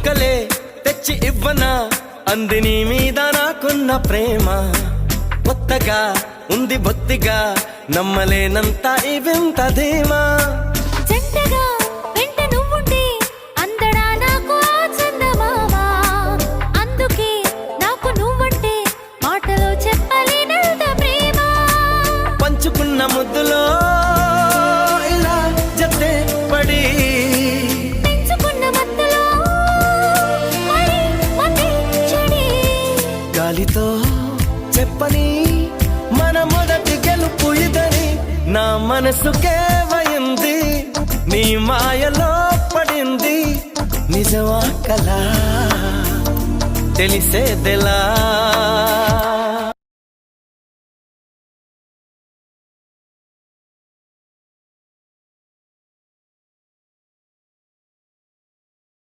చుక్కలే తెచ్చి ఇవ్వనా అంది నీ మీద నాకున్న ప్రేమ కొత్తగా ఉంది బొత్తిగా నమ్మలేనంత ఈ వింత ధీమా పంచుకున్న ముద్దులో ఇలా జతే పడి గాలితో చెప్పని మన మొదటి గెలుపు ఇదని నా మనసుకే వయింది నీ మాయలో పడింది నిజమా కలా తెలిసేదెలా